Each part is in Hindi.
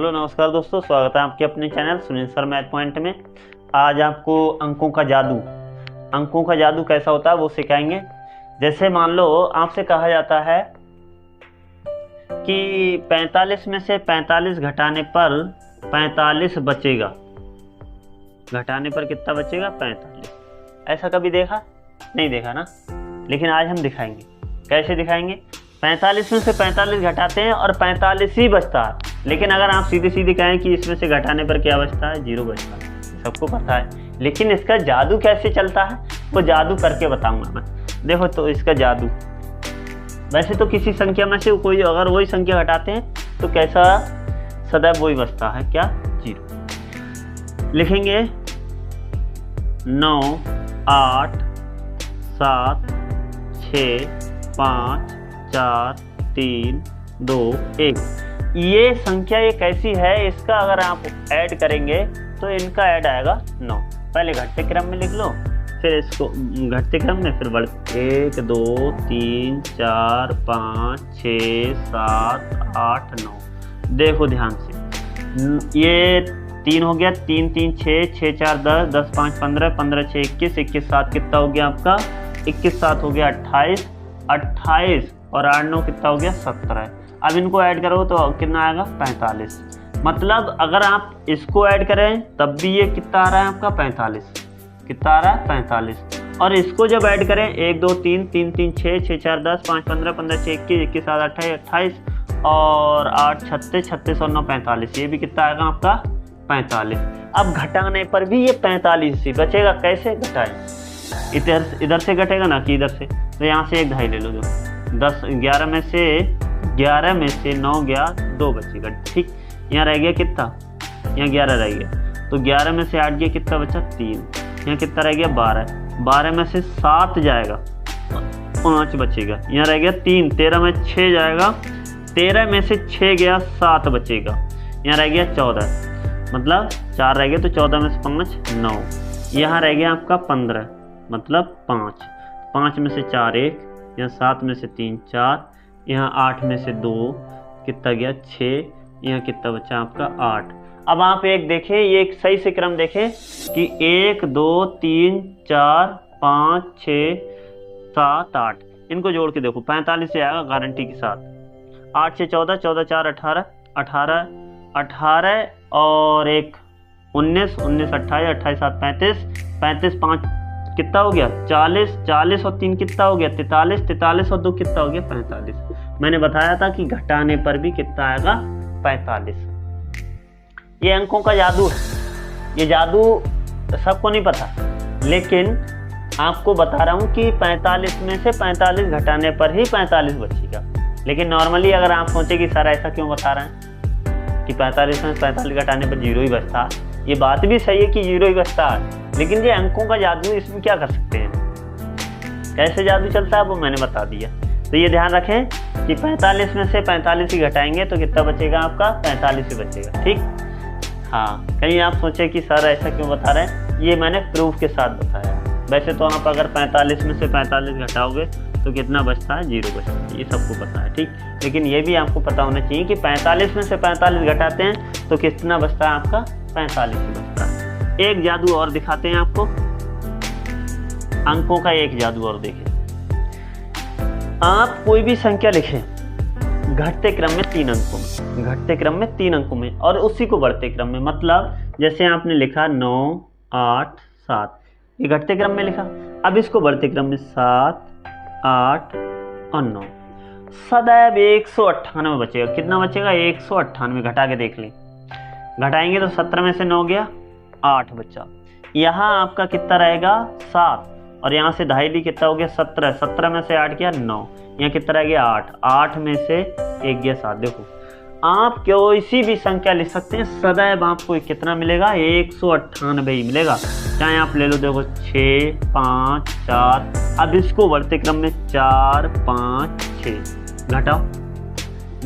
हेलो नमस्कार दोस्तों, स्वागत है आपके अपने channel Sunil sir math point में। आज आपको अंकों का जादू कैसा होता है वो सिखाएंगे। जैसे मान लो आपसे कहा जाता है कि 45 में से 45 घटाने पर 45 बचेगा। घटाने पर कितना बचेगा? 45। ऐसा कभी देखा? नहीं देखा ना, लेकिन आज हम दिखाएंगे। कैसे दिखाएंगे? 45 में से 45 घटाते हैं और 45 ही बचता है। लेकिन अगर आप सीधे सीधे कहें कि इसमें से घटाने पर क्या बचता है? 0 बचता है, सबको पता है। लेकिन इसका जादू कैसे चलता है वो जादू करके बताऊंगा मैं। देखो तो इसका जादू, वैसे तो किसी संख्या में से कोई अगर वही संख्या घटाते हैं तो कैसा सदैव वही बचता है, क्या? 0। लिखेंगे 9 8 7 6 5 4 3 2 1। ये संख्या एक ऐसी है, इसका अगर आप ऐड करेंगे तो इनका ऐड आएगा 9। पहले घटते क्रम में लिख लो, फिर इसको घटते क्रम में फिर बढ़ 1 2 3 4 5 6 7 8 9। देखो ध्यान से, ये 3 हो गया, 3 3 6 6 4 10 10 5 15 15 6 21 21 7 कितना हो गया आपका? 21 7 हो गया 28 28 और 8 9 कितना हो गया? 17। अब इनको ऐड करो तो कितना आएगा? 45। मतलब अगर आप इसको ऐड करें तब भी ये कितना आ रहा है आपका? 45। कितना आ रहा है? 45। और इसको जब ऐड करें 1 2 3 3 3 6 6 4 10 5 15 15 6 21 21 7 28 28 और 8 36 36 और 9 45। ये भी कितना आएगा आपका? 45। अब घटाने पर भी ये 45 ही बचेगा। कैसे घटाएं? इधर से घटेगा ना कि इधर से। तो यहाँ से 1 ढाई ले लो, जो 10 11 में से 9 गया 2 बचेगा। ठीक, यहाँ रह गया कितना? यहाँ 11 रह गया, तो 11 में से 8 गया, कितना बचा? 3। यहाँ कितना रह गया? 12। 12 में से 7 जाएगा, 5 बचेगा। यहाँ रह गया 3। 13 में 6 जाएगा, 13 में से 6 गया, 7 बचेगा। यहाँ रह गया 14, मतलब 4 रह गया, तो 14 में से 5 9। यहाँ रह गया आपका 15, मतलब 5। 5 में से 4 1, यहाँ 7 में से 3 4, यहाँ 8 में से 2 कितना गया? 6। यहाँ कितना बचा आपका? 8। अब आप एक देखें, ये एक सही से क्रम देखें कि 1 2 3 4 5 6 7 8। इनको जोड़ के देखो, 45 से आएगा गारंटी के साथ। 8 से 14 14 4 18 18 18 और 1 19 19 28 28 7 35 35 5 कितना हो गया? 40 40 और 3 कितना हो गया? 43 43 और 2 कितना हो गया? 45। मैंने बताया था कि घटाने पर भी कितना आएगा? 45। ये अंकों का जादू है। ये जादू सबको नहीं पता, लेकिन आपको बता रहा हूँ कि 45 में से 45 घटाने पर ही 45 बचेगा। लेकिन नॉर्मली अगर आप सोचे कि सर ऐसा क्यों बता रहे हैं कि 45 में 45 घटाने पर 0 ही बचता है, ये बात भी सही है कि 0 ही बचता है, लेकिन ये अंकों का जादू, इसमें क्या कर सकते हैं? कैसे जादू चलता है वो मैंने बता दिया। तो ये ध्यान रखें कि 45 में से 45 ही घटाएंगे तो कितना बचेगा आपका? 45 ही बचेगा। ठीक, हाँ। कहीं आप सोचे कि सर ऐसा क्यों बता रहे हैं, ये मैंने प्रूफ के साथ बताया। वैसे तो आप अगर 45 में से 45 घटाओगे तो कितना बचता है? 0 बचता है, ये सबको पता है। ठीक, लेकिन ये भी आपको पता होना चाहिए कि 45 में से 45 घटाते हैं तो कितना बचता है आपका? 45 ही बचता है। एक जादू और दिखाते हैं आपको, अंकों का एक जादू और देखें। आप कोई भी संख्या लिखें घटते क्रम में 3 अंकों में, घटते क्रम में 3 अंकों में, और उसी को बढ़ते क्रम में। मतलब जैसे आपने लिखा 9 8 7, ये घटते क्रम में लिखा। अब इसको बढ़ते क्रम में 7 8 और 9। सदैव 198 बचेगा। कितना बचेगा? 198। घटा के देख लें, घटाएंगे तो 17 में से 9 गया, 8 बचा। यहाँ आपका कितना रहेगा? 7, और यहाँ से ढाई ली, कितना हो गया? 17। 17 में से 8 गया, 9। यहाँ कितना रह गया? 8। 8 में से 1 गया, 7। देखो, आप कोई भी संख्या लिख सकते हैं, सदैव आपको कितना मिलेगा? 198 ही मिलेगा। चाहे आप ले लो, देखो 6 5 4। अब इसको बढ़ते क्रम में 4 5 6 घटाओ,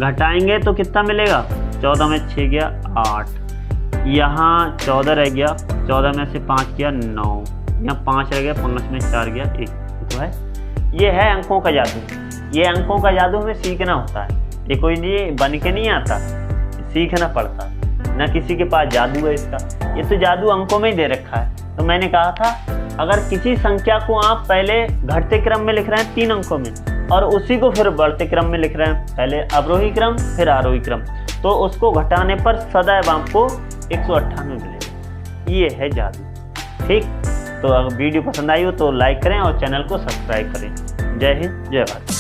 घटाएंगे तो कितना मिलेगा? 14 में 6 गया, 8। यहाँ 14 रह गया, 14 में से 5 गया, 9। यहाँ 5 रह गया, 5 में 4 गया, 1। तो है, ये है अंकों का जादू। ये अंकों का जादू हमें सीखना होता है, ये कोई नहीं बन के नहीं आता, सीखना पड़ता है। ना किसी के पास जादू है इसका। ये तो जादू अंकों में ही दे रखा है। तो मैंने कहा था अगर किसी संख्या को आप पहले घटते क्रम में लिख रहे हैं 3 अंकों में और उसी को फिर बढ़ते क्रम में लिख रहे हैं, पहले अवरोही क्रम फिर आरोही क्रम, तो उसको घटाने पर सदैव आपको 198 मिलेगा। ये है जादू। ठीक, तो अगर वीडियो पसंद आई हो तो लाइक करें और चैनल को सब्सक्राइब करें। जय हिंद, जय भारत।